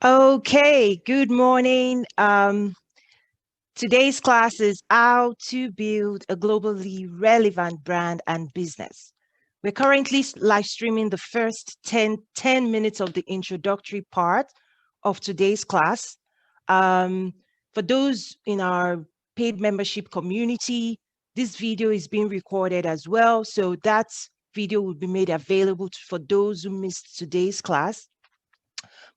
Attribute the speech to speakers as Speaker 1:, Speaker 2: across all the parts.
Speaker 1: Okay, good morning. Today's class is how to build a globally relevant brand and business. We're currently live streaming the first 10 minutes of the introductory part of today's class. Um, for those in our paid membership community, this video is being recorded as well. So that video will be made available for those who missed today's class.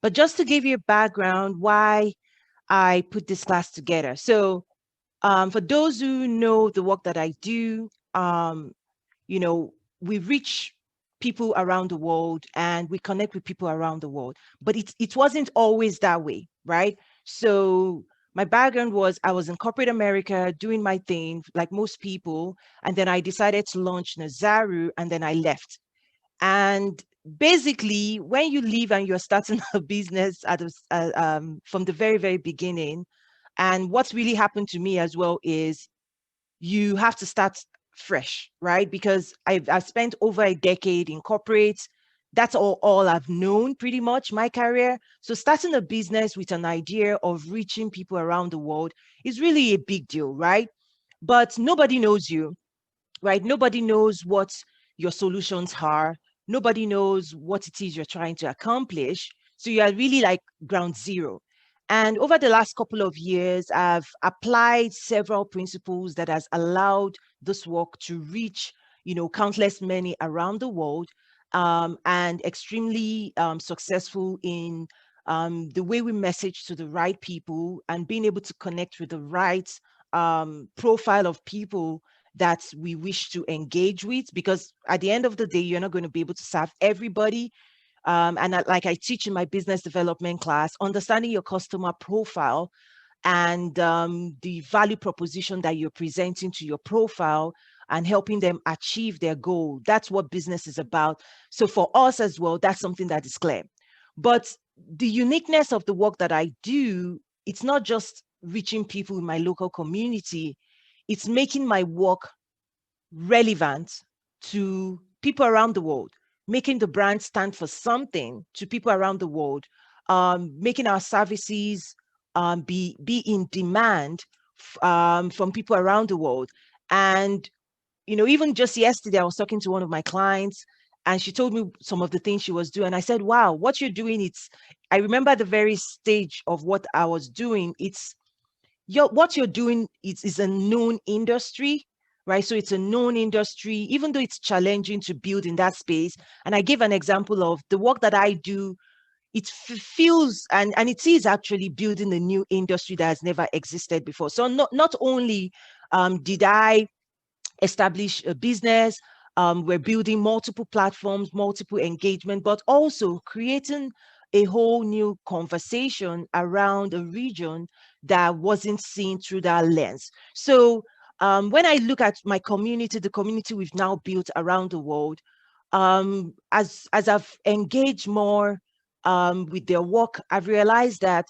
Speaker 1: But just to give you a background why I put this class together. So for those who know the work that I do, you know, we reach people around the world and we connect with people around the world. But it wasn't always that way, right? So my background was I was in corporate America doing my thing like most people. And then I decided to launch Nazaru and then I left. And basically, when you leave and you're starting a business from the very, very beginning, and what's really happened to me as well is you have to start fresh, right? Because I've spent over a decade in corporate. That's all I've known pretty much my career. So starting a business with an idea of reaching people around the world is really a big deal, right? But nobody knows you, right? Nobody knows what your solutions are. Nobody knows what it is you're trying to accomplish. So you are really like ground zero. And over the last couple of years, I've applied several principles that has allowed this work to reach, countless many around the world, and extremely successful in the way we message to the right people and being able to connect with the right profile of people that we wish to engage with, because at the end of the day you're not going to be able to serve everybody. Like I teach in my business development class, understanding your customer profile and the value proposition that you're presenting to your profile and helping them achieve their goal. That's what business is about. So for us as well, that's something that is clear. But the uniqueness of the work that I do, it's not just reaching people in my local community, it's making my work relevant to people around the world, making the brand stand for something to people around the world, making our services be in demand from people around the world. And even just yesterday, I was talking to one of my clients, and she told me some of the things she was doing. I said, "Wow, what you're doing!" I remember the very stage of what I was doing. What you're doing is a known industry, right? So it's a known industry, even though it's challenging to build in that space. And I gave an example of the work that I do. It feels and it is actually building a new industry that has never existed before. So not only did I establish a business, we're building multiple platforms, multiple engagement, but also creating a whole new conversation around a region that wasn't seen through that lens. So when I look at my community, the community we've now built around the world, as I've engaged more with their work, I've realized that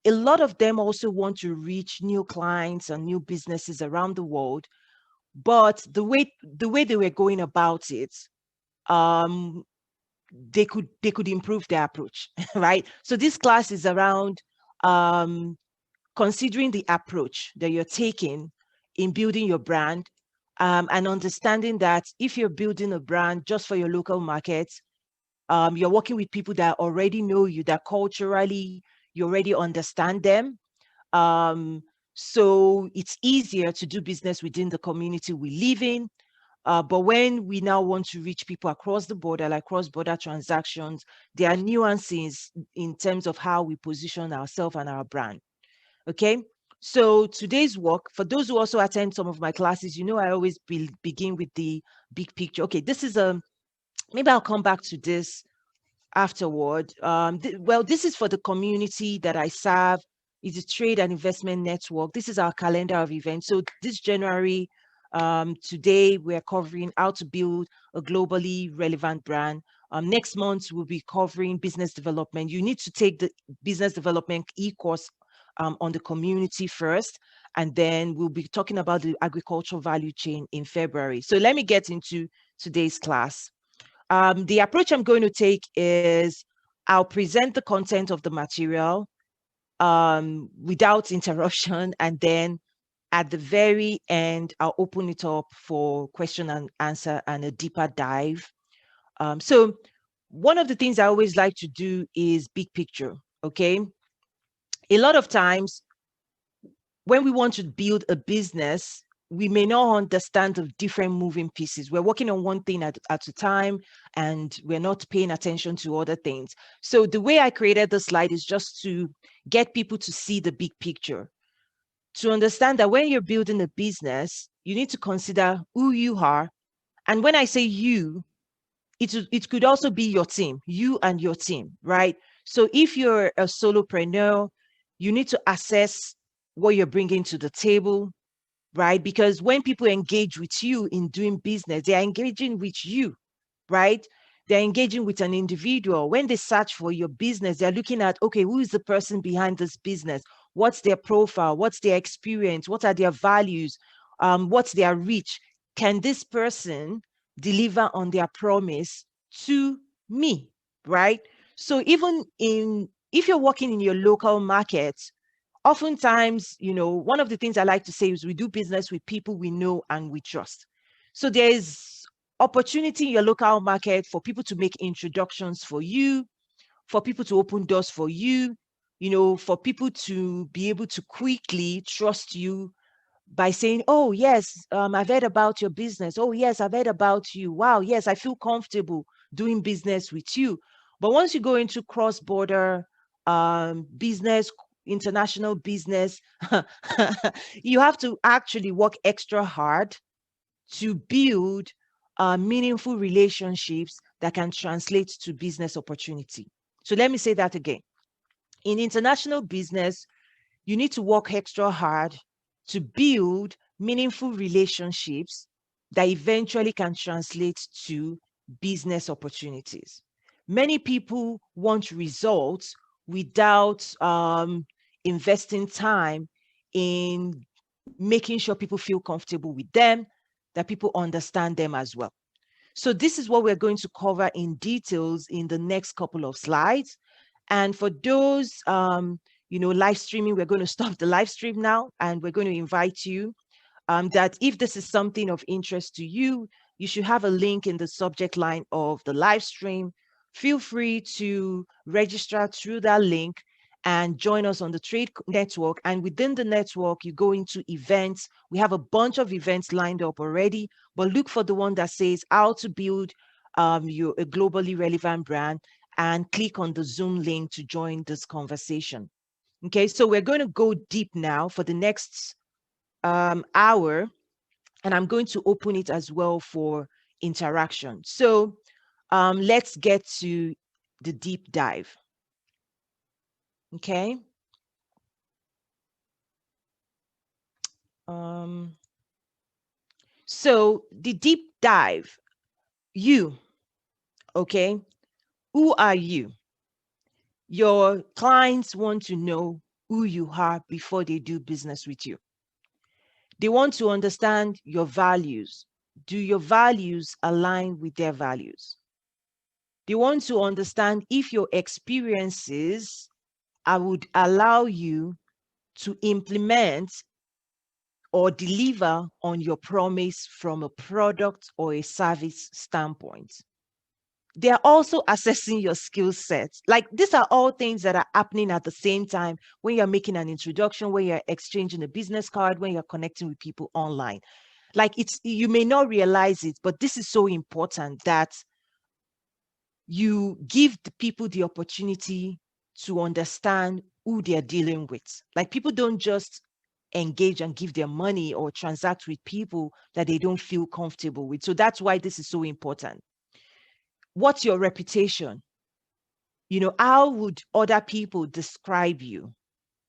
Speaker 1: a lot of them also want to reach new clients and new businesses around the world, but the way they were going about it, um they could improve their approach. Right? So this class is around um considering the approach that you're taking in building your brand, and understanding that if you're building a brand just for your local market, you're working with people that already know you, that culturally you already understand them. um so it's easier to do business within the community we live in. But when we now want to reach people across the border, like cross-border transactions, there are nuances in terms of how we position ourselves and our brand. Okay. So today's work, for those who also attend some of my classes, I always begin with the big picture. Okay, this is maybe I'll come back to this afterward. Well, this is for the community that I serve. It's a trade and investment network. This is our calendar of events. So this January, today we're covering how to build a globally relevant brand. Next month we'll be covering business development. You need to take the business development e-course on the community first, and then we'll be talking about the agricultural value chain in February. So let me get into today's class. The approach I'm going to take is I'll present the content of the material without interruption, and then at the very end, I'll open it up for question and answer and a deeper dive. So one of the things I always like to do is big picture. Okay. A lot of times when we want to build a business, we may not understand the different moving pieces. We're working on one thing at a time, and we're not paying attention to other things. So the way I created the slide is just to get people to see the big picture, to understand that when you're building a business, you need to consider who you are. And when I say you, it could also be your team, you and your team, right? So if you're a solopreneur, you need to assess what you're bringing to the table, right? Because when people engage with you in doing business, they are engaging with you, right? They're engaging with an individual. When they search for your business, they're looking at, okay, who is the person behind this business? What's their profile? What's their experience? What are their values? What's their reach? Can this person deliver on their promise to me, right? So even if you're working in your local market, oftentimes, one of the things I like to say is we do business with people we know and we trust. So there's opportunity in your local market for people to make introductions for you, for people to open doors for you, for people to be able to quickly trust you by saying, oh, yes, I've heard about your business. Oh, yes, I've heard about you. Wow, yes, I feel comfortable doing business with you. But once you go into cross-border business, international business, you have to actually work extra hard to build meaningful relationships that can translate to business opportunity. So let me say that again. In international business, you need to work extra hard to build meaningful relationships that eventually can translate to business opportunities. Many people want results without investing time in making sure people feel comfortable with them, that people understand them as well. So this is what we're going to cover in details in the next couple of slides. And for those, live streaming, we're going to stop the live stream now, and we're going to invite you that if this is something of interest to you, you should have a link in the subject line of the live stream. Feel free to register through that link and join us on the Trade Network. And within the network, you go into events. We have a bunch of events lined up already, but look for the one that says how to build a globally relevant brand, and click on the Zoom link to join this conversation. Okay, so we're going to go deep now for the next hour, and I'm going to open it as well for interaction. So let's get to the deep dive. Okay. So the deep dive, you, okay, who are you? Your clients want to know who you are before they do business with you. They want to understand your values. Do your values align with their values? They want to understand if your experiences would allow you to implement or deliver on your promise from a product or a service standpoint. They are also assessing your skill sets. Like, these are all things that are happening at the same time when you're making an introduction, when you're exchanging a business card, when you're connecting with people online. Like, you may not realize it, but this is so important that you give the people the opportunity to understand who they're dealing with. Like, people don't just engage and give their money or transact with people that they don't feel comfortable with. So that's why this is so important. What's your reputation? How would other people describe you,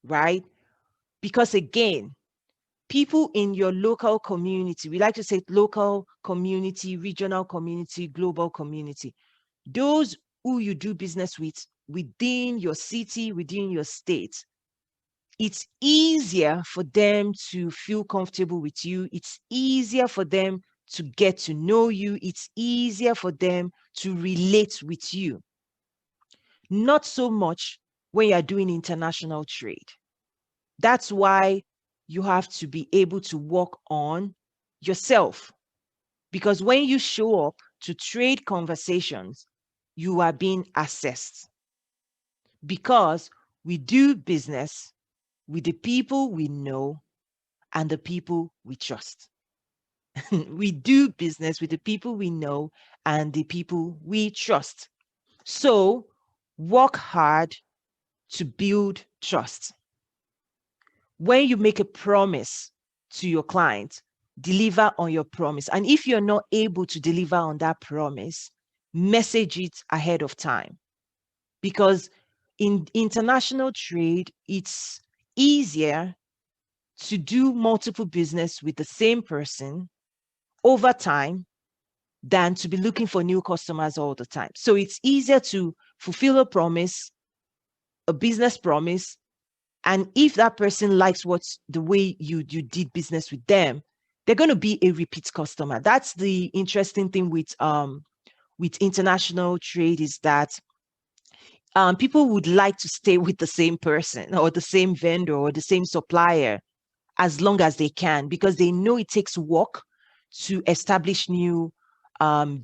Speaker 1: right? Because again, people in your local community, we like to say local community, regional community, global community, those who you do business with within your city, within your state, it's easier for them to feel comfortable with you. It's easier for them to get to know you. It's easier for them to relate with you. not so much when you're doing international trade. That's why you have to be able to work on yourself. Because when you show up to trade conversations, you are being assessed. Because we do business with the people we know and the people we trust. We do business with the people we know and the people we trust. So work hard to build trust. When you make a promise to your client, deliver on your promise. And if you're not able to deliver on that promise, message it ahead of time. Because in international trade, it's easier to do multiple business with the same person over time than to be looking for new customers all the time. So it's easier to fulfill a promise, a business promise, and if that person likes what's the way you did business with them, they're going to be a repeat customer. That's the interesting thing with international trade, is that people would like to stay with the same person or the same vendor or the same supplier as long as they can, because they know it takes work to establish new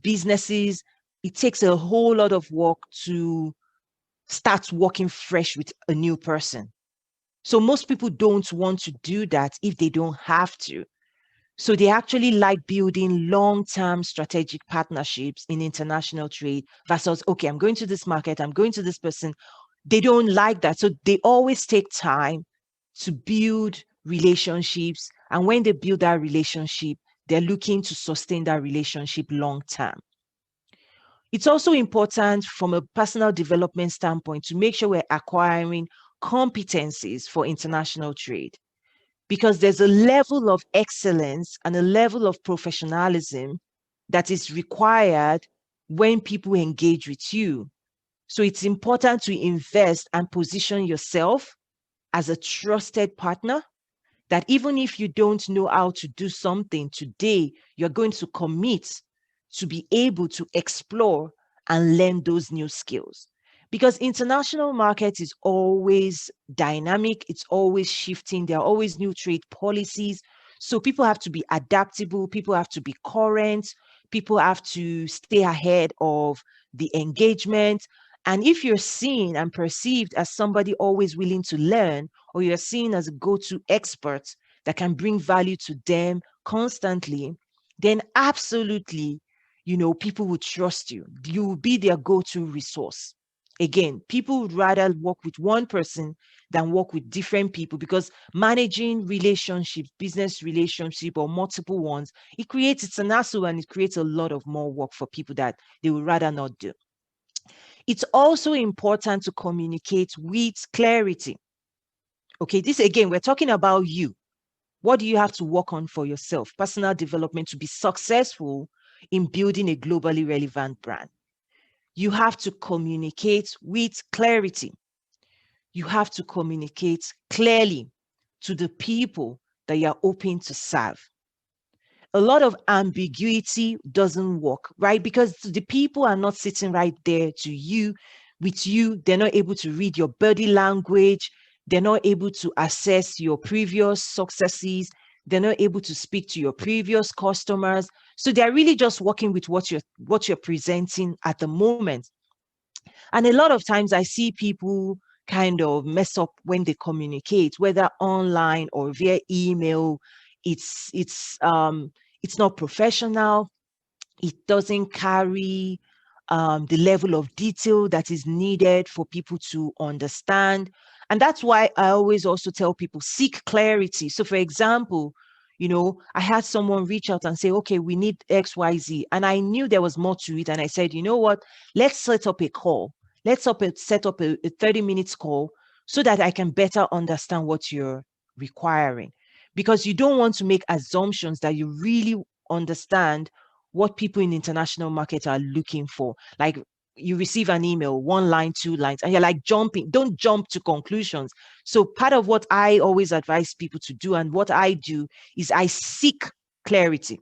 Speaker 1: businesses. It takes a whole lot of work to start working fresh with a new person. So most people don't want to do that if they don't have to. So they actually like building long-term strategic partnerships in international trade versus, okay, I'm going to this market, I'm going to this person. They don't like that. So they always take time to build relationships. And when they build that relationship, they're looking to sustain that relationship long term. It's also important from a personal development standpoint to make sure we're acquiring competencies for international trade, because there's a level of excellence and a level of professionalism that is required when people engage with you. So it's important to invest and position yourself as a trusted partner, that even if you don't know how to do something today, you're going to commit to be able to explore and learn those new skills. Because international market is always dynamic, it's always shifting, there are always new trade policies. So people have to be adaptable, people have to be current, people have to stay ahead of the engagement. And if you're seen and perceived as somebody always willing to learn, or you're seen as a go-to expert that can bring value to them constantly, then absolutely, people would trust you. You will be their go-to resource. Again, people would rather work with one person than work with different people, because managing relationships, business relationship or multiple ones, it's an hassle, and it creates a lot of more work for people that they would rather not do. It's also important to communicate with clarity. Okay, this again, we're talking about you. What do you have to work on for yourself? Personal development to be successful in building a globally relevant brand. You have to communicate with clarity. You have to communicate clearly to the people that you're hoping to serve. A lot of ambiguity doesn't work, right? Because the people are not sitting right there with you. They're not able to read your body language. They're not able to assess your previous successes. They're not able to speak to your previous customers. So they're really just working with what you're presenting at the moment. And a lot of times I see people kind of mess up when they communicate, whether online or via email. It's not professional. It doesn't carry the level of detail that is needed for people to understand. And that's why I always also tell people, seek clarity. So for example, I had someone reach out and say, okay, we need XYZ. And I knew there was more to it. And I said, you know what? Let's set up a call. Set up a 30 minutes call so that I can better understand what you're requiring. Because you don't want to make assumptions that you really understand what people in international markets are looking for. Like, you receive an email, one line, two lines, and you're like jumping. Don't jump to conclusions. So part of what I always advise people to do, and what I do, is I seek clarity.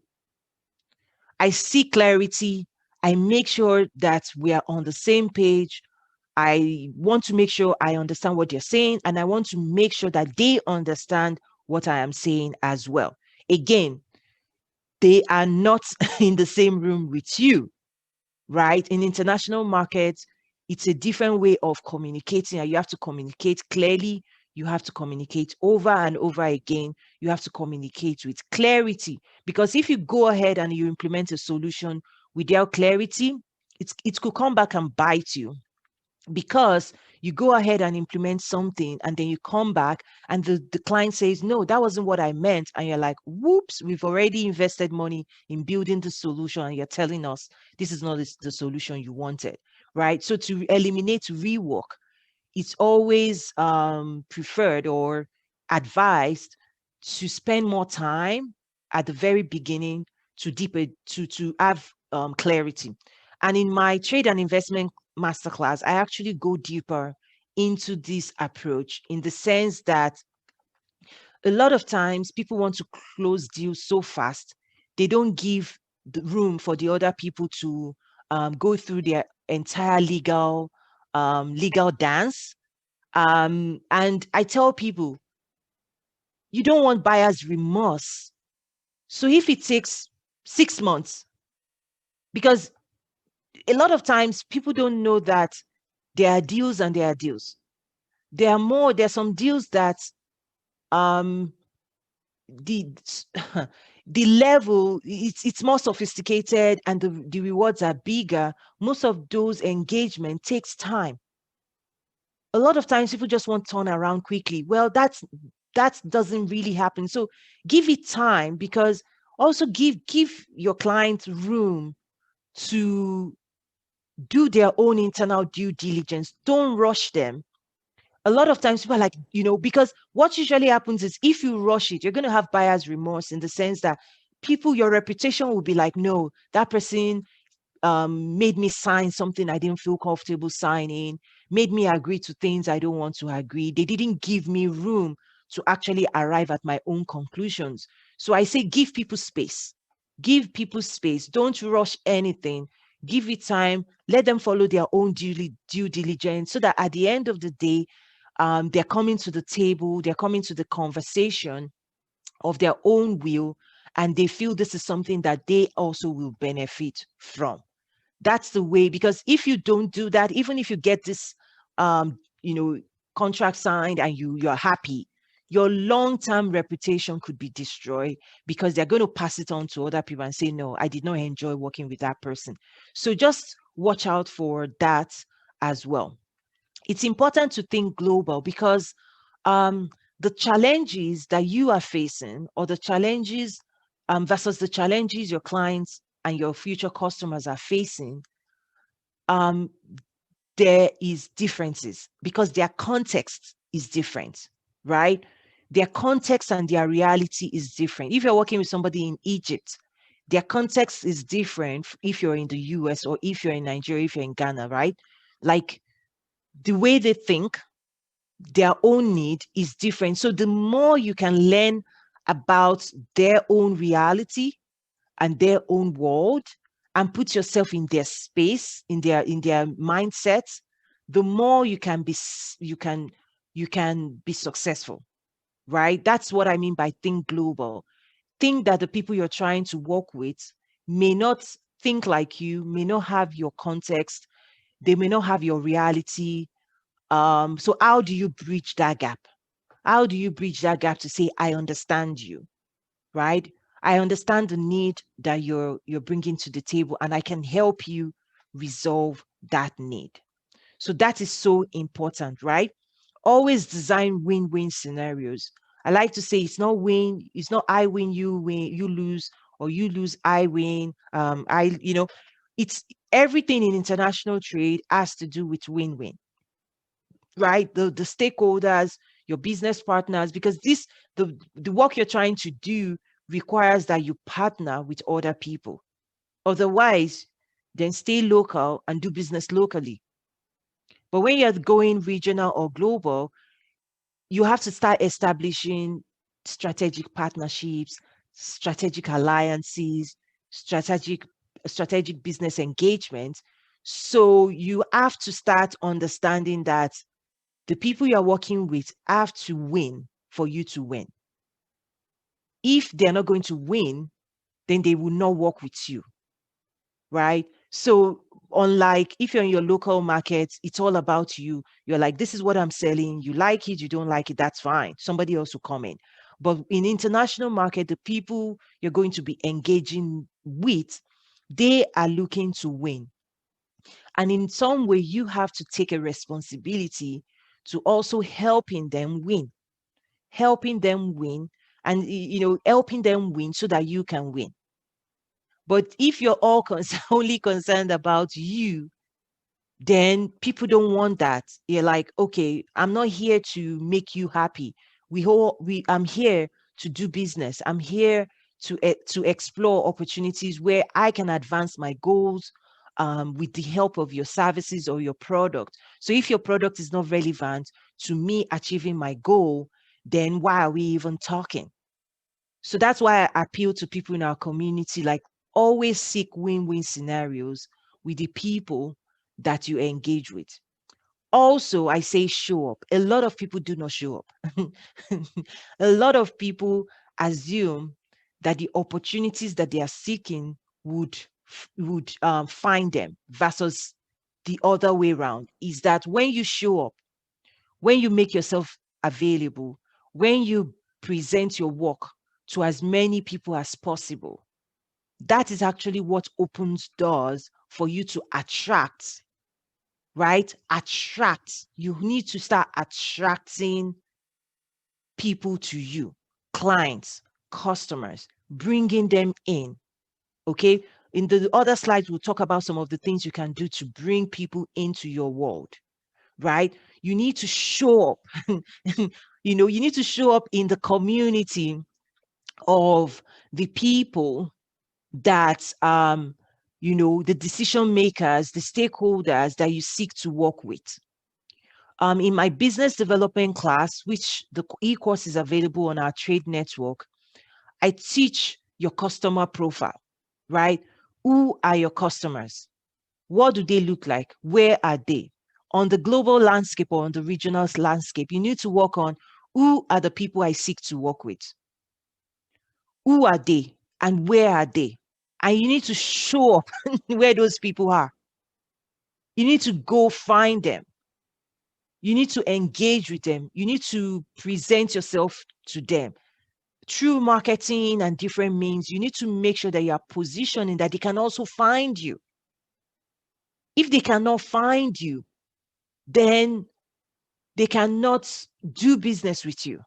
Speaker 1: I seek clarity. I make sure that we are on the same page. I want to make sure I understand what you're saying, and I want to make sure that they understand what I am saying as well. Again, they are not in the same room with you, right? In international markets, it's a different way of communicating, and you have to communicate clearly. You have to communicate over and over again. You have to communicate with clarity, because if you go ahead and you implement a solution without clarity, it could come back and bite you, because you go ahead and implement something and then you come back and the client says, no, that wasn't what I meant. And you're like, whoops, we've already invested money in building the solution and you're telling us this is not the solution you wanted, right? So to eliminate rework, it's always preferred or advised to spend more time at the very beginning to deeper to have clarity. And in my trade and investment masterclass, I actually go deeper into this approach, in the sense that a lot of times people want to close deals so fast, they don't give the room for the other people to go through their entire legal dance. And I tell people, you don't want buyer's remorse. So if it takes 6 months, because a lot of times people don't know that there are deals and there are deals. There are some deals that um the the level, it's more sophisticated and the rewards are bigger. Most of those engagement takes time. A lot of times people just want to turn around quickly. Well, that doesn't really happen. So give it time, because also give your clients room to do their own internal due diligence. Don't rush them. A lot of times people are like, because what usually happens is, if you rush it, you're going to have buyer's remorse, in the sense that people, your reputation will be like, no, that person made me sign something I didn't feel comfortable signing, made me agree to things I don't want to agree. They didn't give me room to actually arrive at my own conclusions. So I say, give people space. Give people space. Don't rush anything. Give it time. Let them follow their own due diligence, so that at the end of the day, they're coming to the table, they're coming to the conversation of their own will, and they feel this is something that they also will benefit from. That's the way. Because if you don't do that, even if you get this um you know contract signed and you're happy, your long-term reputation could be destroyed, because they're going to pass it on to other people and say, no, I did not enjoy working with that person. So just watch out for that as well. It's important to think global, because um the challenges that you are facing, or the challenges versus the challenges your clients and your future customers are facing, um, there is differences, because their context is different, right? Their context and their reality is different. If you're working with somebody in Egypt, their context is different if you're in the US, or if you're in Nigeria, if you're in Ghana, right? Like, the way they think, their own need is different. So the more you can learn about their own reality and their own world, and put yourself in their space, in their mindset, the more you can be successful, right? That's what I mean by think global. Think that the people you're trying to work with may not think like you, may not have your context, they may not have your reality. So how do you bridge that gap? How do you bridge that gap to say, I understand you, right? I understand the need that you're bringing to the table, and I can help you resolve that need. So that is so important, right? Always design win-win scenarios. I like to say, it's not I win, you lose, or you lose, I win. It's everything in international trade has to do with win-win, right? The stakeholders, your business partners, because the work you're trying to do requires that you partner with other people. Otherwise, then stay local and do business locally. But when you're going regional or global, you have to start establishing strategic partnerships, strategic alliances, strategic business engagement, So you have to start understanding that the people you're working with have to win for you to win. If they're not going to win, then they will not work with you, right? So, unlike if you're in your local market, it's all about you. You're like, this is what I'm selling. You like it, you don't like it, that's fine. Somebody else will come in. But in international market, the people you're going to be engaging with, they are looking to win. And in some way, you have to take a responsibility to also helping them win, and helping them win so that you can win. But if you're only concerned about you, then people don't want that. You're like, okay, I'm not here to make you happy. I'm here to do business. I'm here to explore opportunities where I can advance my goals with the help of your services or your product. So if your product is not relevant to me achieving my goal, then why are we even talking? So that's why I appeal to people in our community, like always seek win-win scenarios with the people that you engage with. Also, I say show up. A lot of people do not show up. A lot of people assume that the opportunities that they are seeking would find them, versus the other way around. Is that when you show up, when you make yourself available, when you present your work to as many people as possible, that is actually what opens doors for you to attract, right? Attract. You need to start attracting people to you, clients, customers, bringing them in. Okay. In the other slides, we'll talk about some of the things you can do to bring people into your world, right? You need to show up. You need to show up in the community of the people that the decision makers, the stakeholders that you seek to work with. In my business development class, which the e-course is available on our trade network, I teach your customer profile, right? Who are your customers? What do they look like? Where are they? On the global landscape or on the regional landscape, you need to work on who are the people I seek to work with? Who are they and where are they? And you need to show up where those people are. You need to go find them. You need to engage with them. You need to present yourself to them through marketing and different means. You need to make sure that you are positioning that they can also find you. If they cannot find you, then they cannot do business with you.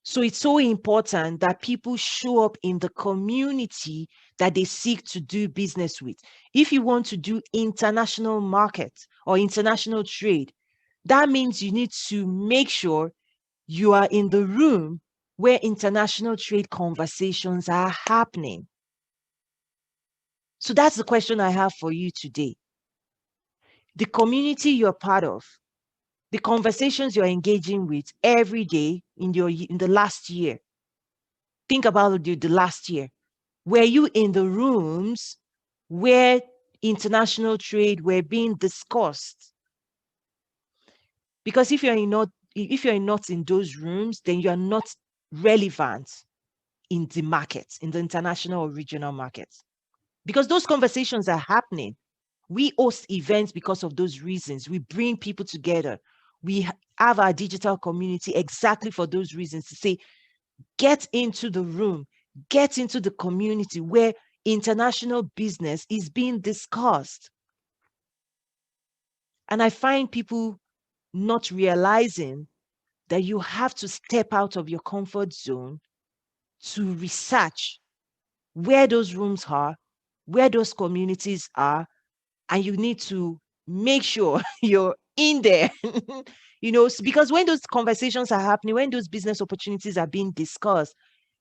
Speaker 1: So it's so important that people show up in the community that they seek to do business with. If you want to do international market or international trade, that means you need to make sure you are in the room where international trade conversations are happening. So that's the question I have for you today. The community you're part of, the conversations you're engaging with every day in the last year. Think about the last year. Were you in the rooms where international trade were being discussed? Because if you're not in those rooms, then you are not relevant in the markets, in the international or regional markets. Because those conversations are happening. We host events because of those reasons. We bring people together. We have our digital community exactly for those reasons, to say, get into the room, get into the community where international business is being discussed. And I find people not realizing that you have to step out of your comfort zone to research where those rooms are, where those communities are, and you need to make sure you're in there. Because when those conversations are happening, when those business opportunities are being discussed,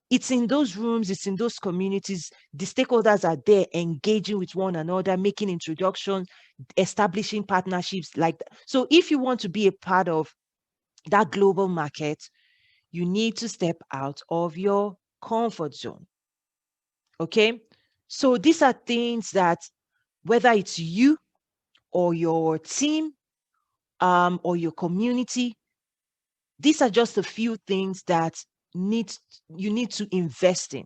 Speaker 1: it's in those rooms, it's in those communities. The stakeholders are there engaging with one another, making introductions, establishing partnerships like that. So if you want to be a part of that global market, you need to step out of your comfort zone. Okay. So these are things that whether it's you or your team, or your community. These are just a few things that need you need to invest in.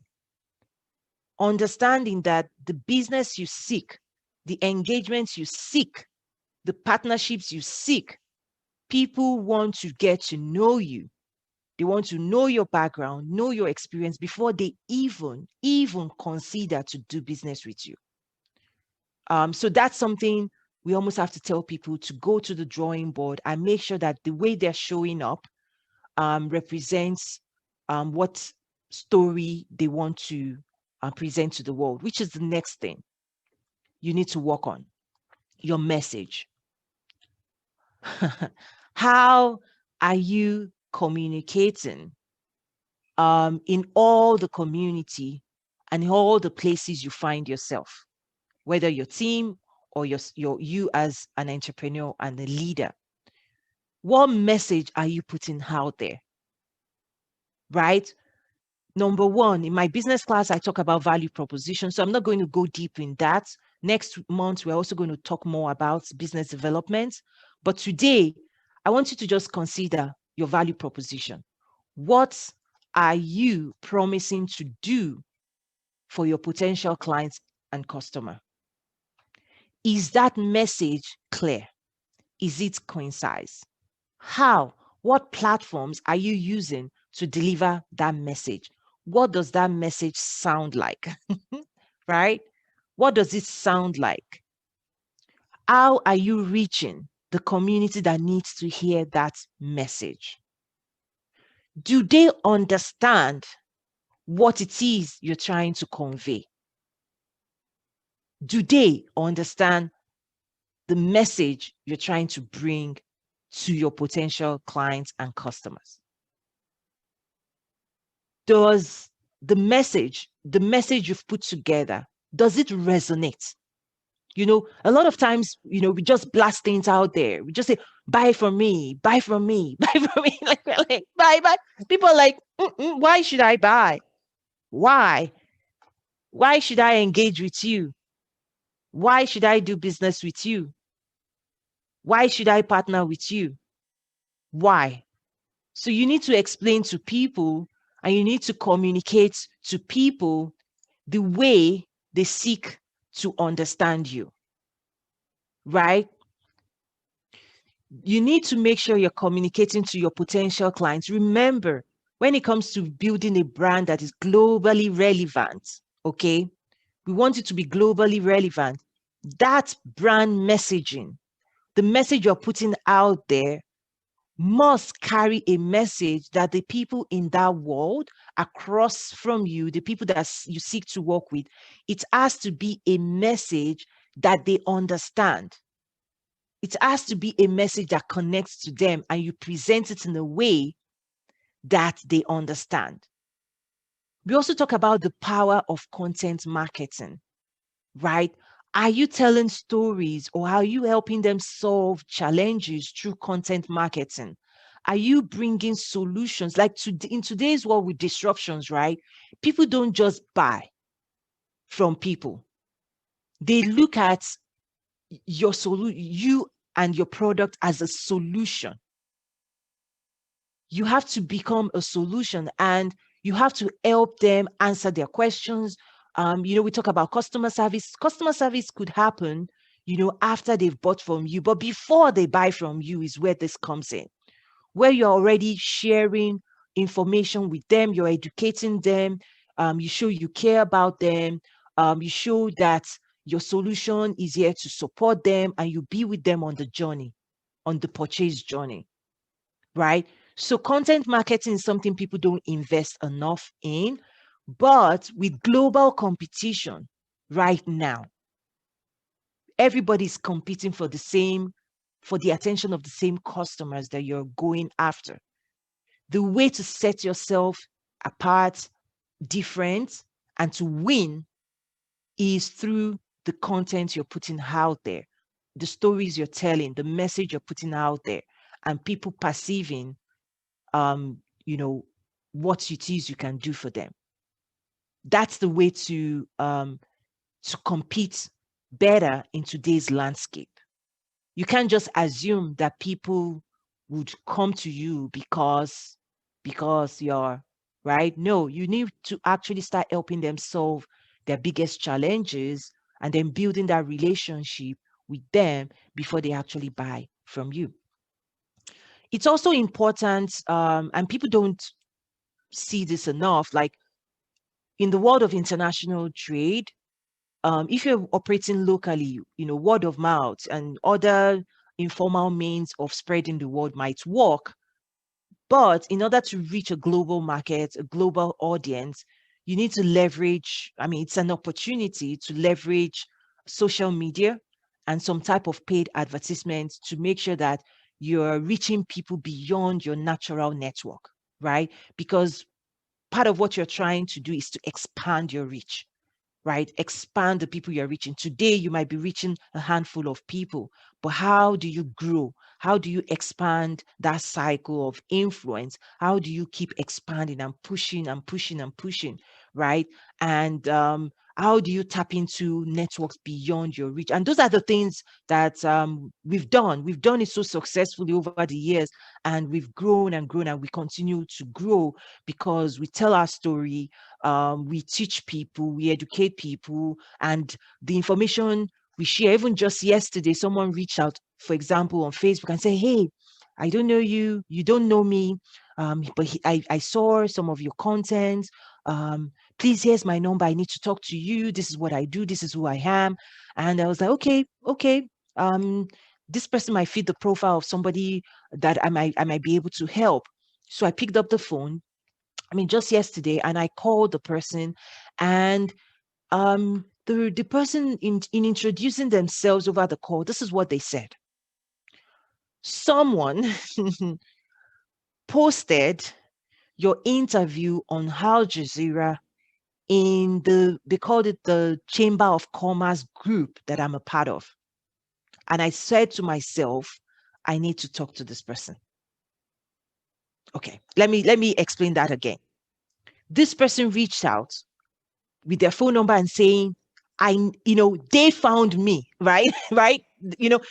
Speaker 1: Understanding that the business you seek, the engagements you seek, the partnerships you seek, people want to get to know you. They want to know your background, know your experience before they even consider to do business with you. So that's something we almost have to tell people to go to the drawing board and make sure that the way they're showing up represents what story they want to present to the world, which is the next thing you need to work on, your message. How are you communicating in all the community and in all the places you find yourself, whether your team or you as an entrepreneur and a leader? What message are you putting out there? Right? Number one, in my business class, I talk about value proposition. So I'm not going to go deep in that. Next month, we're also going to talk more about business development. But today, I want you to just consider your value proposition. What are you promising to do for your potential clients and customer? Is that message clear? Is it concise? How? What platforms are you using to deliver that message? What does that message sound like? Right? What does it sound like? How are you reaching the community that needs to hear that message? Do they understand what it is you're trying to convey? Do they understand the message you're trying to bring to your potential clients and customers? Does the message you've put together, does it resonate? A lot of times, we just blast things out there. We just say, buy from me, buy from me, buy from me. Like, we're like, buy, buy. People are like, why should I buy? Why? Why should I engage with you? Why should I do business with you? Why should I partner with you? Why? So you need to explain to people and you need to communicate to people the way they seek to understand you, right? You need to make sure you're communicating to your potential clients. Remember, when it comes to building a brand that is globally relevant, okay, we want it to be globally relevant. That brand messaging, the message you're putting out there, must carry a message that the people in that world across from you, the people that you seek to work with, it has to be a message that they understand. It has to be a message that connects to them and you present it in a way that they understand. We also talk about the power of content marketing, right? Are you telling stories or are you helping them solve challenges through content marketing? Are you bringing solutions? Like in today's world with disruptions, right? People don't just buy from people. They look at you and your product as a solution. You have to become a solution and you have to help them answer their questions. We talk about customer service. Customer service could happen, after they've bought from you, but before they buy from you is where this comes in, where you're already sharing information with them, you're educating them, you show you care about them, you show that your solution is here to support them, and you be with them on the journey, on the purchase journey, right? So content marketing is something people don't invest enough in, but with global competition right now, everybody's competing for the attention of the same customers that you're going after. The way to set yourself apart, different, and to win is through the content you're putting out there, the stories you're telling, the message you're putting out there, and people perceiving, um, you know, what it is you can do for them. That's the way to compete better in today's landscape. You can't just assume that people would come to you because you're right. No, you need to actually start helping them solve their biggest challenges and then building that relationship with them before they actually buy from you. It's also important, and people don't see this enough. Like in the world of international trade, if you're operating locally, word of mouth and other informal means of spreading the word might work. But in order to reach a global market, a global audience, you need to leverage, I mean, it's an opportunity to leverage social media and some type of paid advertisement to make sure that you're reaching people beyond your natural network, right? Because part of what you're trying to do is to expand your reach, right? Expand the people you're reaching. Today, you might be reaching a handful of people, but how do you grow? How do you expand that cycle of influence? How do you keep expanding and pushing and pushing and pushing, right? And how do you tap into networks beyond your reach? And those are the things that we've done. We've done it so successfully over the years, and we've grown and grown, and we continue to grow because we tell our story, we teach people, we educate people, and the information we share. Even just yesterday, someone reached out, for example, on Facebook and say, "Hey, I don't know you, you don't know me, I saw some of your content. Please, here's my number. I need to talk to you. This is what I do. This is who I am." And I was like, "Okay, okay." This person might fit the profile of somebody that I might be able to help. So I picked up the phone, I mean, just yesterday, and I called the person, and the person in introducing themselves over the call, this is what they said. Someone posted your interview on Al Jazeera in they called it the Chamber of Commerce group that I'm a part of. And I said to myself, I need to talk to this person. Okay, let me explain that again. This person reached out with their phone number and saying, they found me, right? Right?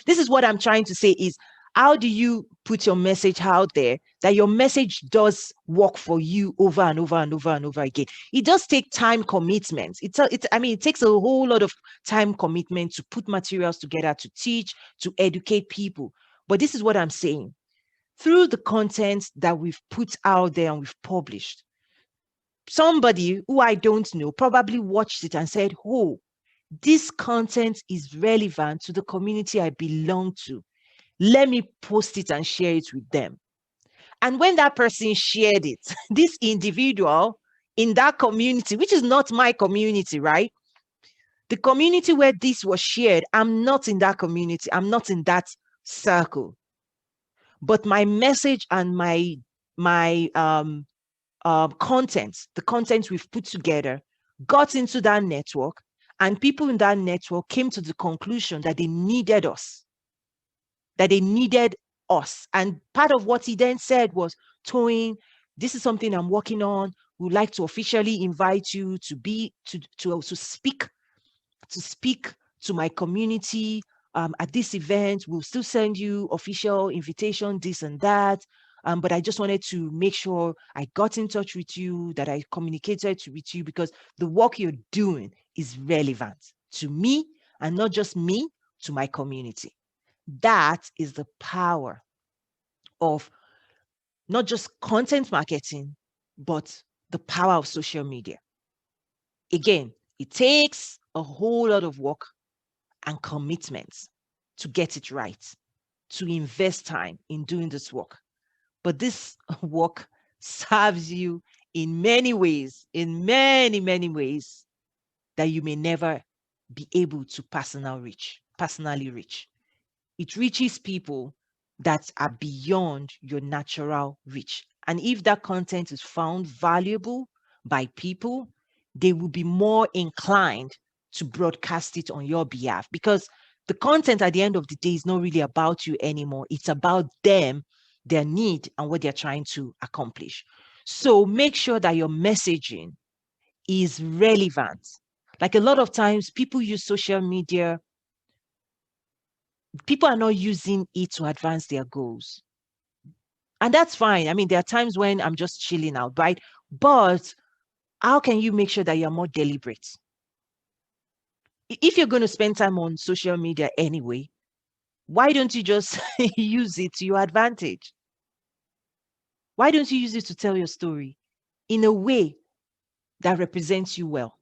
Speaker 1: This is what I'm trying to say is, how do you put your message out there that your message does work for you over and over and over and over again? It does take time commitment. It takes a whole lot of time commitment to put materials together, to teach, to educate people. But this is what I'm saying. Through the content that we've put out there and we've published, somebody who I don't know probably watched it and said, "Oh, this content is relevant to the community I belong to. Let me post it and share it with them." And when that person shared it, this individual in that community, which is not my community, right? The community where this was shared, I'm not in that community, I'm not in that circle. But my message and my content, the content we've put together, got into that network, and people in that network came to the conclusion that they needed us, that they needed us. And part of what he then said was, "Toyin, this is something I'm working on. We'd like to officially invite you to be to speak to my community at this event. We'll still send you official invitation, this and that. But I just wanted to make sure I got in touch with you, that I communicated with you, because the work you're doing is relevant to me, and not just me, to my community." That is the power of not just content marketing, but the power of social media. Again, it takes a whole lot of work and commitment to get it right, to invest time in doing this work. But this work serves you in many ways, in many, many ways that you may never be able to personally reach. It reaches people that are beyond your natural reach. And if that content is found valuable by people, they will be more inclined to broadcast it on your behalf, because the content at the end of the day is not really about you anymore. It's about them, their need, and what they're trying to accomplish. So make sure that your messaging is relevant. Like a lot of times, people use social media People are not using it to advance their goals. And that's fine. I mean, there are times when I'm just chilling out, right? But how can you make sure that you're more deliberate? If you're going to spend time on social media anyway, why don't you just use it to your advantage? Why don't you use it to tell your story in a way that represents you well?